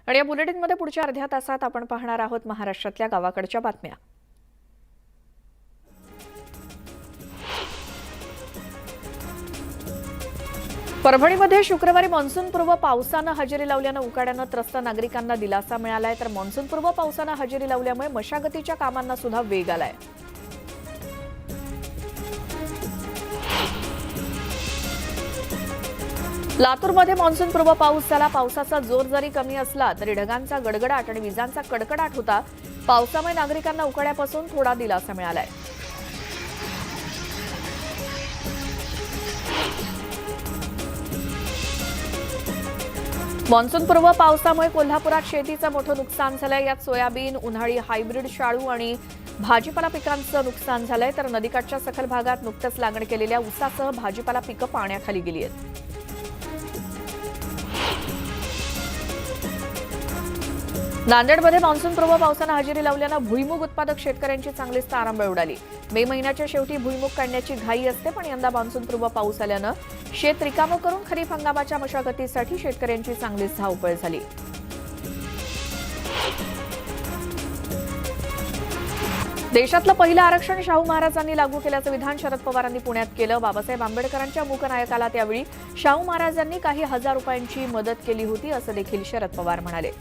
आणि या बुलेटिनमध्ये पुढच्या अर्ध्या तासात आपण पाहणार आहोत महाराष्ट्रातल्या गावाकडच्या बातम्या। परभणीमध्ये शुक्रवारी मान्सूनपूर्व पावसाने हजेरी लावल्याने उकाड्याने त्रस्त नागरिकांना दिलासा मिळालाय, तर मान्सूनपूर्व पावसाने हजेरी लावल्यामुळे मशागतीच्या कामांना सुद्धा वेग आलाय। लातूरमध्ये मान्सूनपूर्व पाऊस झाला। पावसाचा जोर जरी कमी असला तरी ढगांचा गडगडाट आणि विजांचा कडकडाट होता। पावसामुळे नागरिकांना उकाड्यापासून थोडा दिलासा मिळालाय। मान्सूनपूर्व पावसामुळे कोल्हापुरात शेतीचं मोठं नुकसान झालंय। यात सोयाबीन, उन्हाळी हायब्रिड शाळू आणि भाजीपाला पिकांचं नुकसान झालंय, तर नदीकाठच्या सखल भागात नुकतंच लागण केलेल्या ऊसासह भाजीपाला पिकं पाण्याखाली गेली आहेत। नांदेडमध्ये मान्सूनपूर्व पावसाने हजेरी लावल्याने भुईमूग उत्पादक शेतकऱ्यांची चांगलीच तारांबळ उडाली। मे महिन्याच्या शेवटी भुईमूग काढण्याची घाई असते, पण यंदा मान्सूनपूर्व पाऊस आल्याने शेत रिकामं करून खरीप हंगामाच्या मशागतीसाठी शेतकऱ्यांची चांगलीच धावपळ झाली। देशातलं पहिलं आरक्षण शाहू महाराजांनी लागू केल्याचं विधान शरद पवारांनी पुण्यात केलं। बाबासाहेब आंबेडकरांच्या मूकनायकाला त्यावेळी शाहू महाराजांनी काही हजार रुपयांची मदत केली होती, असं देखील शरद पवार म्हणाले।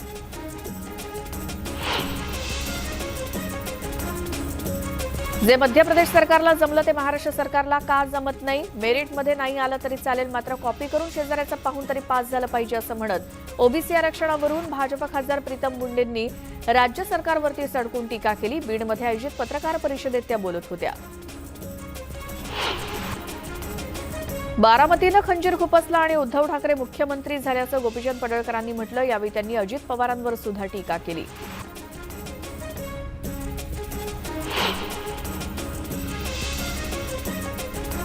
जे मध्य प्रदेश सरकारला जमलं ते महाराष्ट्र सरकारला का जमत नाही? मेरिटमध्ये नाही आलं तरी चालेल, मात्र कॉपी करून शेजाऱ्याचं पाहून तरी पास झालं पाहिजे, असं म्हणत ओबीसी आरक्षणावरून भाजप खासदार प्रीतम मुंडेंनी राज्य सरकारवरती सडकून टीका केली। बीडमध्ये आयोजित पत्रकार परिषदेत त्या बोलत होत्या। बारामतीनं खंजीर खुपसला आणि उद्धव ठाकरे मुख्यमंत्री झाल्याचं गोपीचंद पडळकरांनी म्हटलं। यावेळी त्यांनी अजित पवारांवर सुद्धा टीका केली।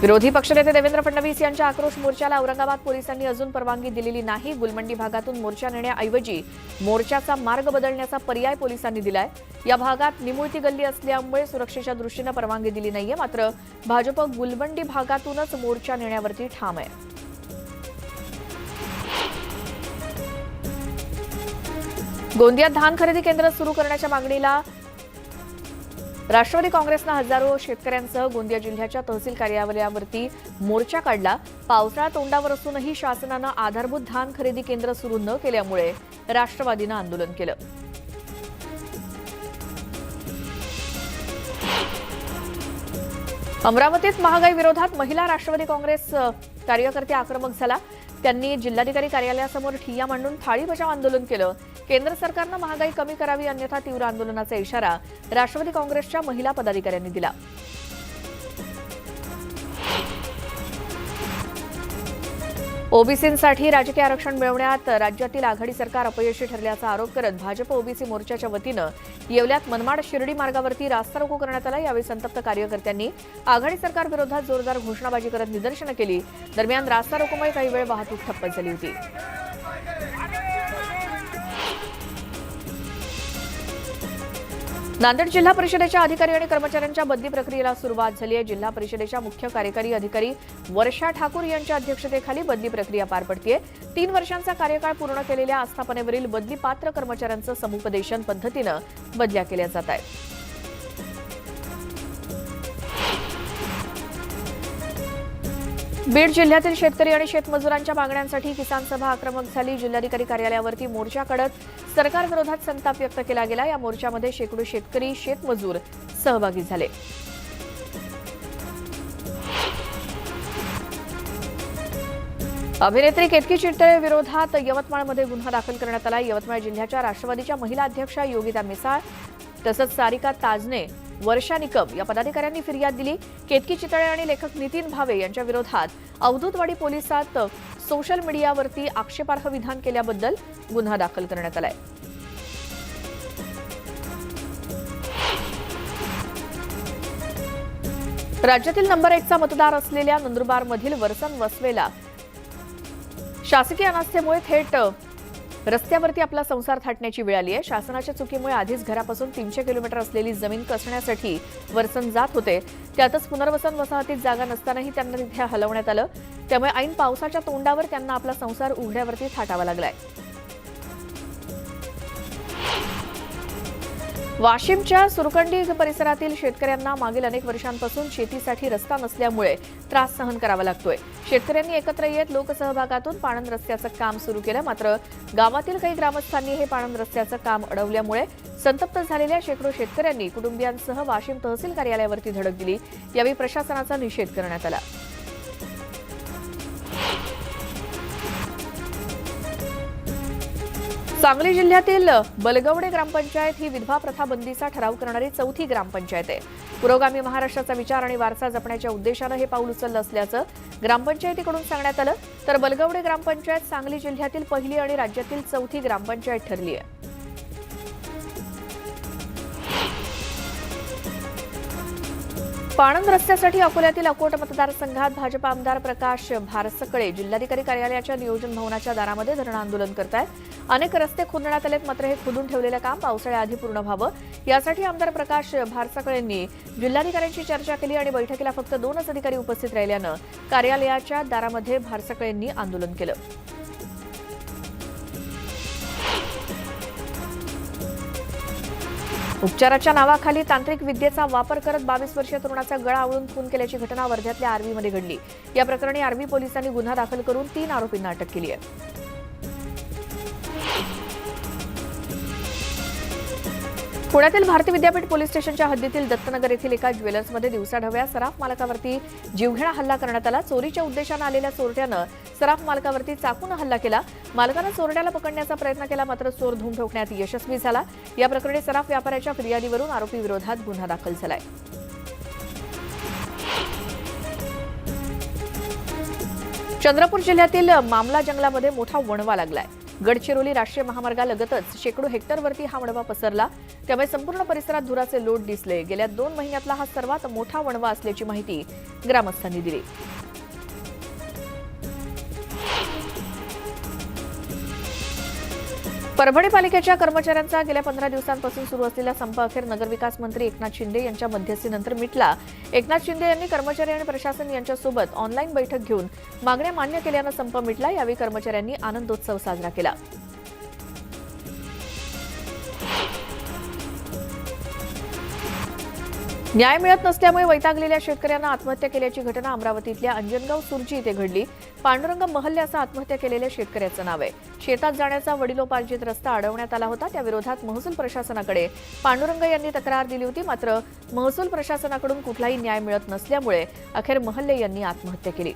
विरोधी पक्षनेते देवेंद्र फडणवीस यांच्या आक्रोश मोर्चाला औरंगाबाद पोलिसांनी अजून परवानगी दिलेली नाही। गुलमंडी भागातून मोर्चा नेण्याऐवजी मोर्चाचा मार्ग बदलण्याचा पर्याय पोलिसांनी दिलाय। या भागात निमुळती गल्ली असल्यामुळे सुरक्षेच्या दृष्टीने परवानगी दिली नाहीये, मात्र भाजप गुलमंडी भागातूनच मोर्चा नेण्यावरती ठाम आहे। गोंदियात धान खरेदी केंद्र सुरू करण्याच्या मागणीला राष्ट्रवादी काँग्रेसनं हजारो शेतकऱ्यांसह गोंदिया जिल्ह्याच्या तहसील कार्यालयावरती मोर्चा काढला। पावसाळा तोंडावर असूनही शासनानं आधारभूत धान खरेदी केंद्र सुरू न केल्यामुळे राष्ट्रवादीनं आंदोलन केलं। अमरावतीत महागाई विरोधात महिला राष्ट्रवादी काँग्रेस कार्यकर्ते आक्रमक झाला। त्यांनी जिल्हाधिकारी कार्यालयासमोर ठिय्या मांडून थाळी बजाव आंदोलन केलं। केंद्र सरकारनं महागाई कमी करावी, अन्यथा तीव्र आंदोलनाचा इशारा राष्ट्रवादी काँग्रेसच्या महिला पदाधिकाऱ्यांनी दिला। ओबीसींसाठी राजकीय आरक्षण मिळवण्यात राज्यातील आघाडी सरकार अपयशी ठरल्याचा आरोप करत भाजप ओबीसी मोर्चाच्या वतीनं येवल्यात मनमाड शिर्डी मार्गावरती रास्ता रोको करण्यात आला। यावेळी संतप्त कार्यकर्त्यांनी आघाडी सरकार विरोधात जोरदार घोषणाबाजी करत निदर्शनं केली। दरम्यान रास्ता रोकोमुळे काही वेळ वाहतूक ठप्प झाली होती। नांदेड जिल्हा परिषदेच्या अधिकारी आणि कर्मचाऱ्यांच्या बदली प्रक्रियेला सुरुवात झाली आहे। जिल्हा परिषदेच्या मुख्य कार्यकारी अधिकारी वर्षा ठाकूर यांच्या अध्यक्षतेखाली बदली प्रक्रिया पार पडतेय। 3 वर्षांचा कार्यकाळ पूर्ण केलेल्या आस्थापनेवरील बदली पात्र कर्मचाऱ्यांचं समुपदेशन पद्धतीनं बदल्या केल्या जात आहेत। बीड जिल्ह्यातील शेतकरी आणि शेतमजुरांच्या मागण्यांसाठी किसान सभा आक्रमक झाली। जिल्हाधिकारी कार्यालयावरती मोर्चा काढत सरकार विरोधात संताप व्यक्त केला गेला। या मोर्चामध्ये शेकडो शेतकरी शेतमजूर सहभागी झाले। अभिनेत्री केतकी चितळे विरोधात यवतमाळमध्ये गुन्हा दाखल करण्यात आला। यवतमाळ जिल्ह्याच्या राष्ट्रवादीच्या महिला अध्यक्षा योगिता मिसाळ तसंच सारिका ताजने, वर्षा निकम या पदाधिकाऱ्यांनी फिर्याद दिली। केतकी चितळे आणि लेखक नितीन भावे यांच्या विरोधात अवधूतवाडी पोलिसात सोशल मीडियावरती आक्षेपार्ह विधान केल्याबद्दल गुन्हा दाखल करण्यात आलाय। राज्यातील नंबर 1चा मतदार असलेल्या नंदुरबारमधील वरसन वसवेला शासकीय अनास्थेमुळे थेट रस्त्यावरती आपला संसार थाटण्याची वेळ आली आहे। शासनाच्या चुकीमुळे आधीच घरापासून 300 किलोमीटर असलेली जमीन कसण्यासाठी वरसन जात होते। त्यातच पुनर्वसन वसाहतीत जागा नसतानाही त्यांना तिथे हलवण्यात आलं। त्यामुळे ऐन पावसाच्या तोंडावर त्यांना आपला संसार उघड्यावरती थाटावा लागलाय। वाशिमच्या सुरकंडी परिसरातील शेतकऱ्यांना मागील अनेक वर्षांपासून शेतीसाठी रस्ता नसल्यामुळे त्रास सहन करावा लागतोय. शेतकऱ्यांनी एकत्र येत लोकसहभागातून पाणंद रस्त्याचं काम सुरू केलं. मात्र गावातील काही ग्रामस्थांनी हे पाणंद रस्त्याचं काम अडवल्यामुळे संतप्त झालेल्या शेकडो शेतकऱ्यांनी कुटुंबियांसह वाशिम तहसील कार्यालयावरती धडक दिली. यावेळी प्रशासनाचा निषेध करण्यात आला. सांगली जिल्ह्यातील बलगवडे ग्रामपंचायत ही विधवा प्रथा बंदीचा ठराव करणारी चौथी ग्रामपंचायत आहे. पुरोगामी महाराष्ट्राचा विचार आणि वारसा जपण्याच्या उद्देशानं हे पाऊल उचललं असल्याचं ग्रामपंचायतीकडून सांगण्यात आलं. तर बलगवडे ग्रामपंचायत सांगली जिल्ह्यातील पहिली आणि राज्यातील चौथी ग्रामपंचायत ठरली आहे. पाणंद रस्त्यासाठी अकोल्यातील अकोट मतदारसंघात भाजप आमदार प्रकाश भारसकळे जिल्हाधिकारी कार्यालयाच्या नियोजन भवनाच्या दारामध्ये धरणं आंदोलन करतायत. अनेक रस्ते खोदण्यात आलेत, मात्र हे खोदून ठेवलेलं काम पावसाळ्याआधी पूर्ण व्हावं यासाठी आमदार प्रकाश भारसकळेंनी जिल्हाधिकाऱ्यांशी चर्चा केली आणि बैठकीला फक्त 2च अधिकारी उपस्थित राहिल्यानं कार्यालयाच्या दारामध्ये भारसकळेंनी आंदोलन केलं. उपचाराच्या नावाखाली तांत्रिक विद्येचा वापर करत 22 वर्षीय तरुणाचा गळा आवळून खून केल्याची घटना वर्ध्यातल्या आर्वीमध्ये घडली. या प्रकरणी आर्वी पोलिसांनी गुन्हा दाखल करून 3 आरोपींना अटक केली आहे. पुण्यातील भारती विद्यापीठ पोलीस स्टेशनच्या हद्दीतील दत्तनगर येथील एका ज्वेलर्समध्ये दिवसाढवळ्या सराफ मालकावरती जीवघेणा हल्ला करण्यात आला. चोरीच्या उद्देशानं आलेल्या चोरट्यानं सराफ मालकावरती चाकूनं हल्ला केला. मालकानं चोरट्याला पकडण्याचा प्रयत्न केला, मात्र चोर धूम ठोकण्यात यशस्वी झाला. या प्रकरणी सराफ व्यापाऱ्याच्या फिर्यादीवरून आरोपी विरोधात गुन्हा दाखल झालाय. चंद्रपूर जिल्ह्यातील मामला जंगलामध्ये मोठा वणवा लागलाय. गडचिरोली राष्ट्रीय महामार्गालगतच शेकडो हेक्टरवरती हा वणवा पसरला. त्यामुळे संपूर्ण परिसरात धुराचे लोट दिसले. गेल्या 2 महिन्यातला हा सर्वात मोठा वणवा असल्याची माहिती ग्रामस्थांनी दिली. परभणी पालिकेच्या कर्मचाऱ्यांचा गेल्या 15 दिवसांपासून सुरू असलेला संप अखेर नगरविकास मंत्री एकनाथ शिंदे यांच्या मध्यस्थीनंतर मिटला. एकनाथ शिंदे यांनी कर्मचारी आणि प्रशासन यांच्यासोबत ऑनलाईन बैठक घेऊन मागण्या मान्य केल्यानं संप मिटला. यावेळी कर्मचाऱ्यांनी आनंदोत्सव साजरा केला. न्याय मिळत नसल्यामुळे वैतागलेल्या शेतकऱ्यांना आत्महत्या केल्याची घटना अमरावतीतल्या अंजनगाव सुरजी इथे घडली. पांडुरंग महल्ले असं आत्महत्या केलेल्या शेतकऱ्याचं नाव आहे. शेतात जाण्याचा वडिलोपार्जित रस्ता अडवण्यात आला होता. त्या विरोधात महसूल प्रशासनाकडे पांडुरंग यांनी तक्रार दिली होती. मात्र महसूल प्रशासनाकडून कुठलाही न्याय मिळत नसल्यामुळे अखेर महल्ले यांनी आत्महत्या केली.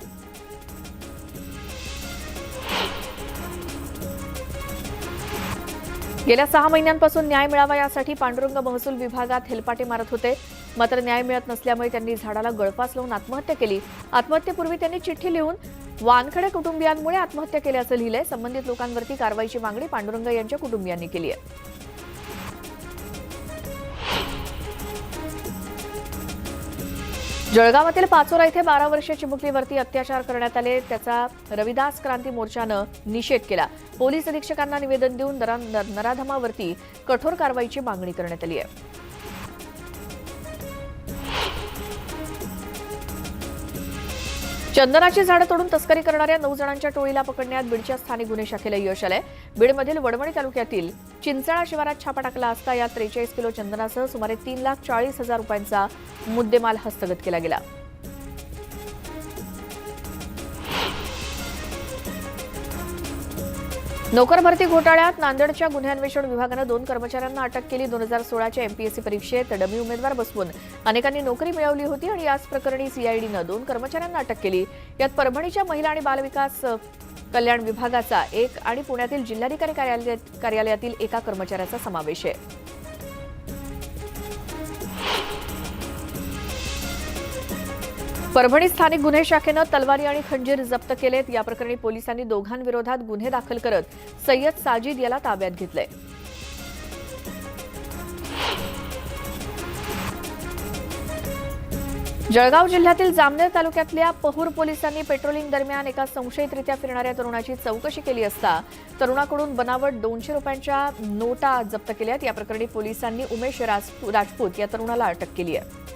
गेल्या 6 महिन्यांपासून न्याय मिळावा यासाठी पांडुरंग महसूल विभागात हेलपाटे मारत होते. मात्र न्याय मिळत नसल्यामुळे त्यांनी झाडाला गळफास लावून आत्महत्या केली. आत्महत्येपूर्वी त्यांनी चिठ्ठी लिहून वानखडे कुटुंबियांमुळे आत्महत्या केल्याचं लिहिलंय. संबंधित लोकांवरती कारवाईची मागणी पांडुरंग यांच्या कुटुंबियांनी केली आहे. जळगावातील पाचोरा इथे 12 वर्षीय चिमुकलीवरती अत्याचार करण्यात आले. त्याचा रविदास क्रांती मोर्चानं निषेध केला. पोलीस अधीक्षकांना निवेदन देऊन नराधमावरती कठोर कारवाईची मागणी करण्यात आली आहे. चंदनाची झाडं तोडून तस्करी करणाऱ्या 9 जणांच्या टोळीला पकडण्यात बीडच्या स्थानिक गुन्हे शाखेला यश आलंय. बीडमधील वडवणी तालुक्यातील चिंचाळा शिवारात छापा टाकला असता यात 43 किलो चंदनासह सुमारे 3,40,000 रुपयांचा मुद्देमाल हस्तगत केला गेला. नोकर भरती घोटाळ्यात नांदेडच्या गुन्हे अन्वेषण विभागानं 2 कर्मचाऱ्यांना अटक केली. 2016च्या एमपीएससी परीक्षेत डमी उमेदवार बसवून अनेकांनी नोकरी मिळवली होती आणि याच प्रकरणी सीआयडीनं 2 कर्मचाऱ्यांना अटक केली. यात परभणीच्या महिला आणि बालविकास कल्याण विभागाचा 1 आणि पुण्यातील जिल्हाधिकारी कार्यालयातील एका कर्मचाऱ्याचा समावेश आहे. परभणी स्थानिक गुन्हे शाखेनं तलवारी आणि खंजीर जप्त केलेत. या प्रकरणी पोलिसांनी दोघांविरोधात गुन्हे दाखल करत सय्यद साजिद याला ताब्यात घेतलंय. जळगाव जिल्ह्यातील जामनेर तालुक्यातल्या पहूर पोलिसांनी पेट्रोलिंग दरम्यान एका संशयितरित्या फिरणाऱ्या तरुणाची चौकशी केली असता तरुणाकडून बनावट 200 रुपयांच्या नोटा जप्त केल्यात. या प्रकरणी पोलिसांनी उमेश राजपूत या तरुणाला अटक केली आहे.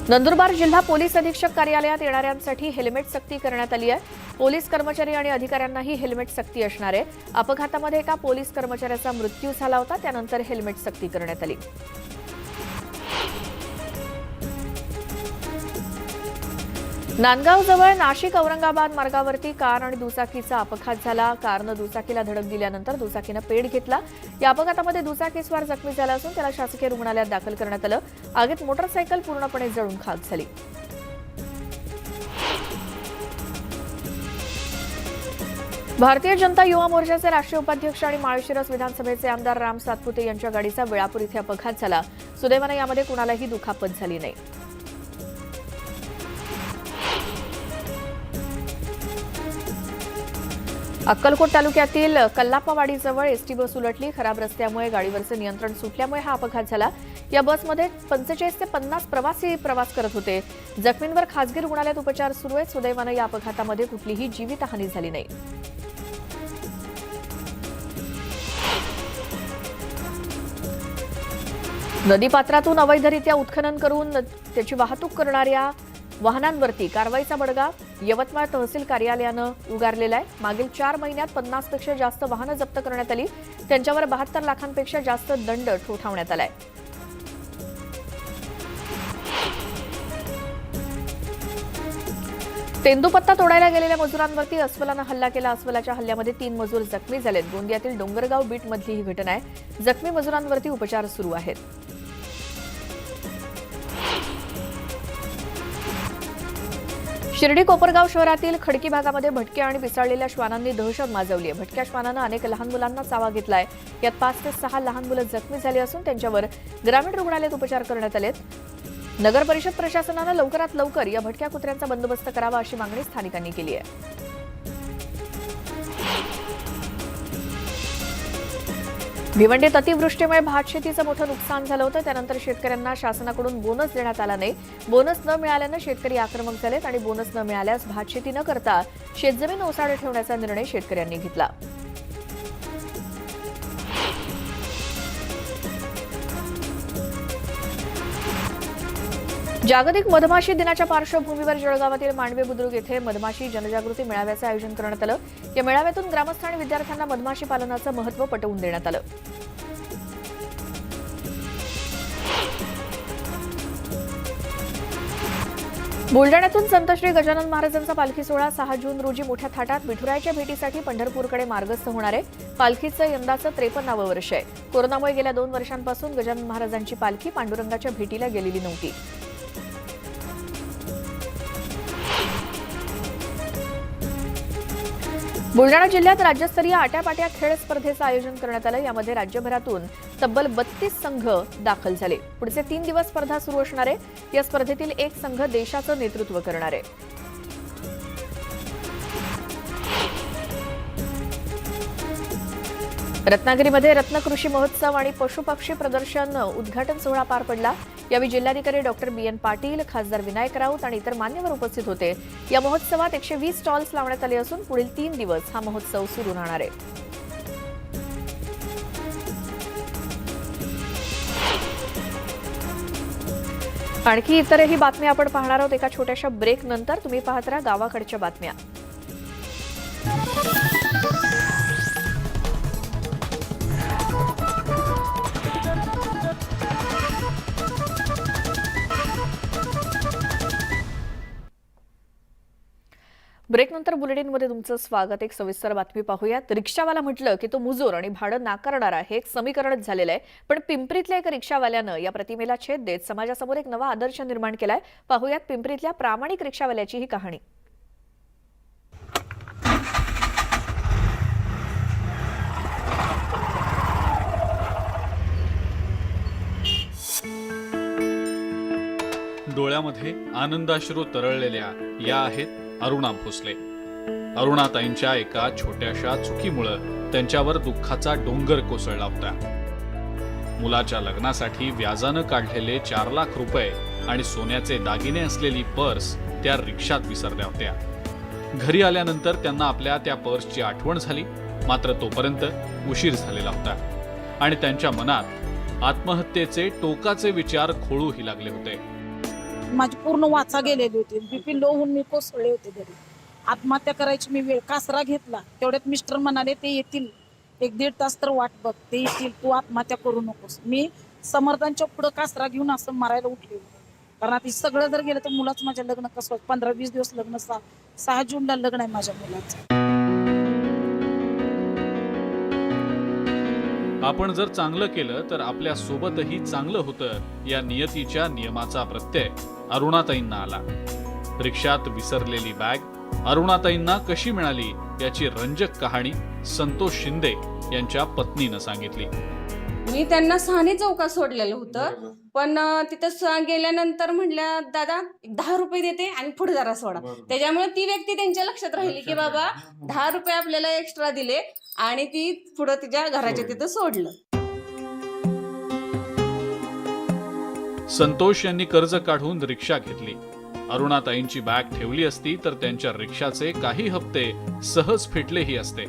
नंदुरबार जिल्हा पोलीस अधीक्षक कार्यालयात येणाऱ्यांसाठी हेल्मेट सक्ती करण्यात आली आहे. पोलीस कर्मचारी आणि अधिकाऱ्यांनाही हेल्मेट सक्ती असणार आहे. अपघातामध्ये एका पोलीस कर्मचाऱ्याचा मृत्यू झाला होता, त्यानंतर हेल्मेट सक्ती करण्यात आली. नांदगावजवळ नाशिक औरंगाबाद मार्गावरती कार आणि दुचाकीचा अपघात झाला. कारनं दुचाकीला धडक दिल्यानंतर दुचाकीनं पेट घेतला. या अपघातामध्ये दुचाकीस्वार जखमी झाला असून त्याला शासकीय रुग्णालयात दाखल करण्यात आलं. आगीत मोटरसायकल पूर्णपणे जळून खाक झाली. भारतीय जनता युवा मोर्चाचे राष्ट्रीय उपाध्यक्ष आणि माळशिरस विधानसभेचे आमदार राम सातपुते यांच्या गाडीचा वेळापूर इथे अपघात झाला. सुदैवाने यामध्ये कुणालाही दुखापत झाली नाही. अक्कलकोट तालुक्यातील कल्लापावाडीजवळ एसटी बस उलटली. खराब रस्त्यामुळे गाडीवरचे नियंत्रण सुटल्यामुळे हा अपघात झाला. या बसमध्ये 45 ते 50 प्रवासी प्रवास करत होते. जखमींवर खासगी रुग्णालयात उपचार सुरू आहेत. सुदैवाने या अपघातामध्ये कुठलीही जीवितहानी झाली नाही. नदीपात्रातून अवैधरित्या उत्खनन करून त्याची वाहतूक करणाऱ्या वाहनांवरती कारवाईचा बडगा यवतमाळ तहसील कार्यालयानं उगारलेला आहे. मागील 4 महिन्यात 50 पेक्षा जास्त वाहनं जप्त करण्यात आली. त्यांच्यावर 72 लाखांपेक्षा जास्त दंड ठोठावण्यात आलाय. तेंदूपत्ता तोडायला गेलेल्या मजुरांवरती अस्वलानं हल्ला केला. अस्वलाच्या हल्ल्यामध्ये 3 मजूर जखमी झालेत. गोंदियातील डोंगरगाव बीट मधली ही घटना आहे. जखमी मजुरांवरती उपचार सुरू आहेत. शिर्डी कोपरगाव शहरातील खडकी भागामध्ये भटक्या आणि पिसाळलेल्या श्वानांनी दहशत माजवली आहे. भटक्या श्वानानं अनेक लहान मुलांना चावा घेतलाय. यात 5 ते 6 लहान मुलं जखमी झाली असून त्यांच्यावर ग्रामीण रुग्णालयात उपचार करण्यात आलेत. नगर परिषद प्रशासनानं लवकरात लवकर या भटक्या कुत्र्यांचा बंदोबस्त करावा अशी मागणी स्थानिकांनी केली आहे. भिवंडीत अतिवृष्टीमुळे भात शेतीचं मोठं नुकसान झालं होतं. त्यानंतर शेतकऱ्यांना शासनाकडून बोनस देण्यात आला नाही. बोनस न मिळाल्यानं शेतकरी आक्रमक झालेत आणि बोनस न मिळाल्यास भात शेती न करता शेतजमीन ओसाडे ठेवण्याचा निर्णय शेतकऱ्यांनी घेतला. जागतिक मधमाशी दिनाच्या पार्श्वभूमीवर जळगावातील मांडवे बुद्रुक येथे मधमाशी जनजागृती मेळाव्याचं आयोजन करण्यात आलं. या मेळाव्यातून ग्रामस्थ आणि विद्यार्थ्यांना मधमाशी पालनाचं महत्त्व पटवून देण्यात आलं. बुलढाण्यातून संत श्री गजानन महाराजांचा पालखी सोहळा 6 जून रोजी मोठ्या थाटात विठुरायाच्या भेटीसाठी पंढरपूरकडे मार्गस्थ होणार आहे. पालखीचं यंदाचं 53वे वर्ष आहे. कोरोनामुळे गेल्या 2 वर्षांपासून गजानन महाराजांची पालखी पांडुरंगाच्या भेटीला गेलेली नव्हती. बुलढाणा जिल्ह्यात राज्यस्तरीय आट्यापाट्या खेळ स्पर्धेचं आयोजन करण्यात आलं. यामध्ये राज्यभरातून तब्बल 32 संघ दाखल झाले. पुढचे 3 दिवस स्पर्धा सुरू असणार आहे. या स्पर्धेतील एक संघ देशाचं नेतृत्व करणार आहे. रत्नागिरीमध्ये रत्नकृषी महोत्सव आणि पशुपक्षी प्रदर्शन उद्घाटन सोहळा पार पडला. यावेळी जिल्हाधिकारी डॉक्टर BN पाटील, खासदार विनायक राऊत आणि इतर मान्यवर उपस्थित होते. या महोत्सवात 120 स्टॉल्स लावण्यात आले असून पुढील 3 दिवस हा महोत्सव सुरू राहणार आहे. आणखी इतरही बातम्या आपण पाहणार आहोत एका छोट्याशा ब्रेक नंतर. तुम्ही पाहत राहा गावाकडच्या बातम्या. ब्रेकनंतर बुलेटिनमध्ये तुमचं स्वागत. एक सविस्तर बातमी पाहूयात. रिक्षावाला म्हटलं की तो मुजोर आणि भाडं नाकारणारा हे एक समीकरणच झालेलं आहे. पण पिंपरीतल्या एका रिक्षावाल्यानं या प्रतिमेला छेद देत समाजासमोर एक नवा आदर्श निर्माण केलाय. पाहूयात पिंपरीतल्या प्रामाणिक रिक्षावाल्याची ही कहाणी. डोळ्यामध्ये आनंदाश्रू तरळलेल्या या आहेत अरुणा भोसले. अरुणाताईंच्या एका छोट्याशा चुकीमुळे त्यांच्यावर दुःखाचा डोंगर कोसळला होता. मुलाच्या लग्नासाठी व्याजानं काढलेले 4 लाख रुपये आणि सोन्याचे दागिने असलेली पर्स त्या रिक्षात विसरल्या होत्या. घरी आल्यानंतर त्यांना आपल्या त्या पर्सची आठवण झाली. मात्र तोपर्यंत उशीर झालेला होता आणि त्यांच्या मनात आत्महत्येचे टोकाचे विचार खोळूही लागले होते. माझी पूर्ण वाचा गेलेली होती. BP लो होऊन मी कोसळले होते घरी. आत्महत्या करायची मी वेळ कासरा घेतला. तेवढ्यात मिस्टर म्हणाले ते येतील, 1-1.5 तास तर वाट बघ, ते येतील, तू आत्महत्या करू नकोस. मी समर्थांच्या पुढं कासरा घेऊन असं मारायला उठले. कारण आता सगळं जर गेलं तर मुलाचं माझ्या लग्न कसं 15-20 दिवस लग्न, 6 जूनला लग्न आहे माझ्या मुलाचं. आपण जर चांगलं केलं तर आपल्या सोबतही चांगलं होतं या नियतीच्या नियमाचा प्रत्यय अरुणाताईंना आला. रिक्षात विसरलेली बॅग अरुणाताईंना कशी मिळाली याची रंजक कहाणी संतोष शिंदे यांच्या पत्नीनं सांगितली. मी त्यांना सहाने चौकात सोडलेलं होतं, पण तिथं गेल्यानंतर म्हटल्या दादा 10 रुपये देते आणि पुढे जरा सोडा. त्याच्यामुळे ती व्यक्ती त्यांच्या लक्षात राहिली की बाबा 10 रुपये आपल्याला एक्स्ट्रा दिले आणि ती पुढे तिच्या घराच्या तिथं सोडलं. संतोष यांनी कर्ज काढून रिक्षा घेतली. अरुणाताईंची बॅग ठेवली असती तर त्यांच्या रिक्षाचे काही हप्ते सहज फिटलेही असते.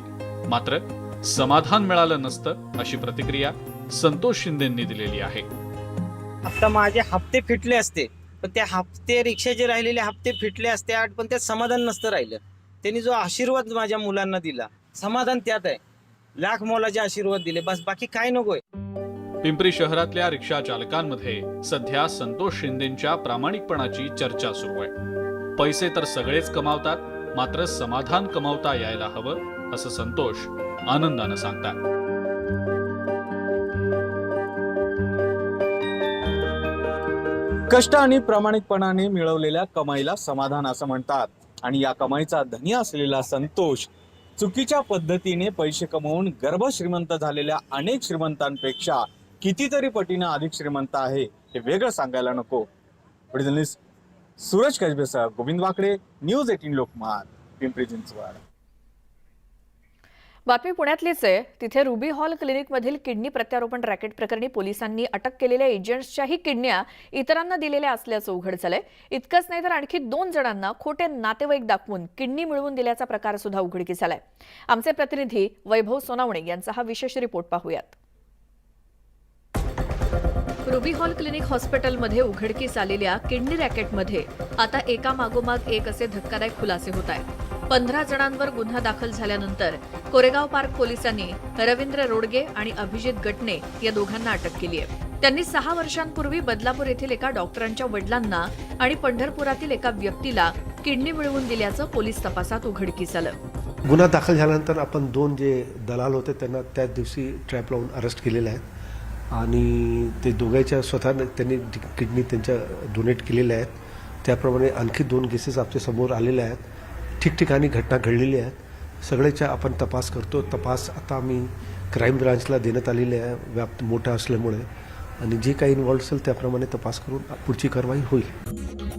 मात्र समाधान मिळालं नसतं अशी प्रतिक्रिया संतोष शिंदेंनी दिलेली आहे. आता माझे हप्ते फिटले असते, पण ते हप्ते रिक्षाचे राहिलेले हप्ते फिटले असते पण त्यात समाधान नसतं राहिलं. त्यांनी जो आशीर्वाद माझ्या मुलांना दिला, समाधान त्यात आहे. लाख मोलाचे आशीर्वाद दिले, बस बाकी काय नकोय. पिंपरी शहरातल्या रिक्षा चालकांमध्ये सध्या संतोष शिंदेंच्या प्रामाणिकपणाची चर्चा सुरू आहे. पैसे तर सगळेच कमावतात, मात्र समाधान कमावता यायला हवं असं संतोष आनंदानं सांगतात. कष्ट आणि प्रामाणिकपणाने मिळवलेल्या कमाईला समाधान असं म्हणतात. आणि या कमाईचा धनी असलेला संतोष चुकीच्या पद्धतीने पैसे कमवून गर्भश्रीमंत झालेल्या अनेक श्रीमंतांपेक्षा कितीतरी पटीनं अधिक श्रीमंत आहे हे वेगळं सांगायला नको. जर्नलिस्ट सूरज कसबेसह गोविंद वाकडे, न्यूज 18 लोकमत, पिंपरी चिंचवड. बातमी पुण्यातलीच आहे. तिथे रुबी हॉल क्लिनिकमधील किडनी प्रत्यारोपण रॅकेट प्रकरणी पोलिसांनी अटक केलेल्या एजंट्सच्याही किडन्या इतरांना दिलेल्या असल्याचं उघड झालंय. इतकंच नाही तर आणखी 2 जणांना खोटे नातेवाईक दाखवून किडनी मिळवून दिल्याचा प्रकार सुद्धा उघडकीस आलाय. आमचे प्रतिनिधी वैभव सोनावणे यांचा हा विशेष रिपोर्ट पाहूयात. रुबी हॉल क्लिनिक हॉस्पिटलमध्ये उघडकीस आलेल्या किडनी रॅकेटमध्ये आता एकामागोमाग एक असे धक्कादायक खुलासे होत आहेत. 15 जणांवर गुन्हा दाखल झाल्यानंतर कोरेगाव पार्क पोलिसांनी रवींद्र रोडगे आणि अभिजित गटणे या दोघांना अटक केली आहे. त्यांनी 6 वर्षांपूर्वी बदलापूर येथील एका डॉक्टरांच्या वडिलांना आणि पंढरपुरातील एका व्यक्तीला किडनी मिळवून दिल्याचं पोलीस तपासात उघडकीस आलं. गुन्हा दाखल झाल्यानंतर आपण 2 जे दलाल होते त्यांना त्याच दिवशी ट्रॅप लावून अरेस्ट केलेले आहेत आणि ते दोघांच्या स्वतः त्यांनी किडनी त्यांच्या डोनेट केलेल्या आहेत. त्याप्रमाणे आणखी 2 केसेस आपल्या समोर आलेल्या आहेत. ठिकठिकाणी घटना घडलेली आहेत. सगळ्याचा आपण तपास करतो. तपास आता आम्ही क्राईम ब्रांचला देण्यात आलेले आहे व्याप्त मोठा असल्यामुळे, आणि जे काही इन्व्हॉल्व असेल त्याप्रमाणे तपास करून पुढची कारवाई होईल.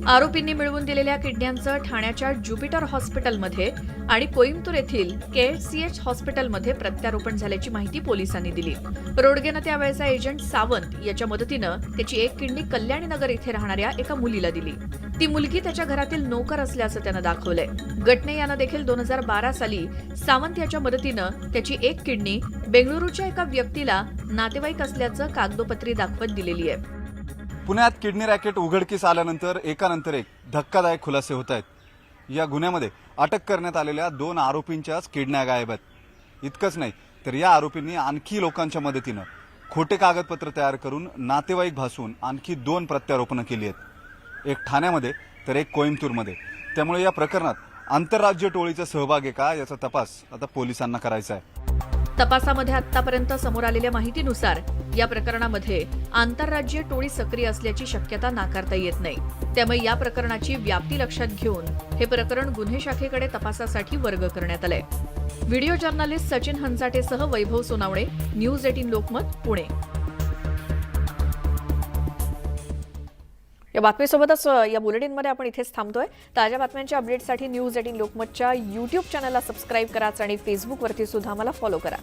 आरोपींनी मिळवून दिलेल्या किडन्यांचं ठाण्याच्या ज्युपिटर हॉस्पिटलमध्ये आणि कोईम्बतूर येथील KCH हॉस्पिटलमध्ये प्रत्यारोपण झाल्याची माहिती पोलिसांनी दिली. रोडगेनं त्यावेळेचा एजंट सावंत याच्या मदतीनं त्याची एक किडनी कल्याणीनगर इथे राहणाऱ्या एका मुलीला दिली. ती मुलगी त्याच्या घरातील नोकर असल्याचं त्यानं दाखवलंय. गटणे यानं देखील 2012 साली सावंत याच्या मदतीनं त्याची एक किडनी बेंगळुरूच्या एका व्यक्तीला नातेवाईक असल्याचं कागदोपत्री दाखवत दिलेली आहे. पुण्यात किडनी रॅकेट उघडकीस आल्यानंतर एकानंतर एक धक्कादायक खुलासे होत आहेत. या गुन्ह्यामध्ये अटक करण्यात आलेल्या 2 आरोपींच्याच किडन्या गायब आहेत. इतकंच नाही तर या आरोपींनी आणखी लोकांच्या मदतीनं खोटे कागदपत्र तयार करून नातेवाईक भासून आणखी 2 प्रत्यारोपणं केली आहेत. एक ठाण्यामध्ये तर एक कोईम्बतूरमध्ये. त्यामुळे या प्रकरणात आंतरराज्य टोळीचा सहभाग आहे का याचा तपास आता पोलिसांना करायचा आहे. तपासामध्ये आतापर्यंत समोर आलेल्या माहितीनुसार या प्रकरणामध्ये आंतरराज्यीय टोळी सक्रिय असल्याची शक्यता नाकारता येत नाही. त्यामुळे या प्रकरणाची व्याप्ती लक्षात घेऊन हे प्रकरण गुन्हे शाखेकडे तपासासाठी वर्ग करण्यात आलंय. व्हिडिओ जर्नलिस्ट सचिन हंचाटेसह वैभव सोनावणे, न्यूज 18 लोकमत, पुणे. या बातमीसोबतच या बुलेटिनमध्ये आपण इथेच थांबतोय. ताज्या बातम्यांच्या अपडेटसाठी न्यूज 18 लोकमतच्या YouTube चॅनलला सबस्क्राईब करा आणि फेसबुकवरती सुद्धा आम्हाला फॉलो करा.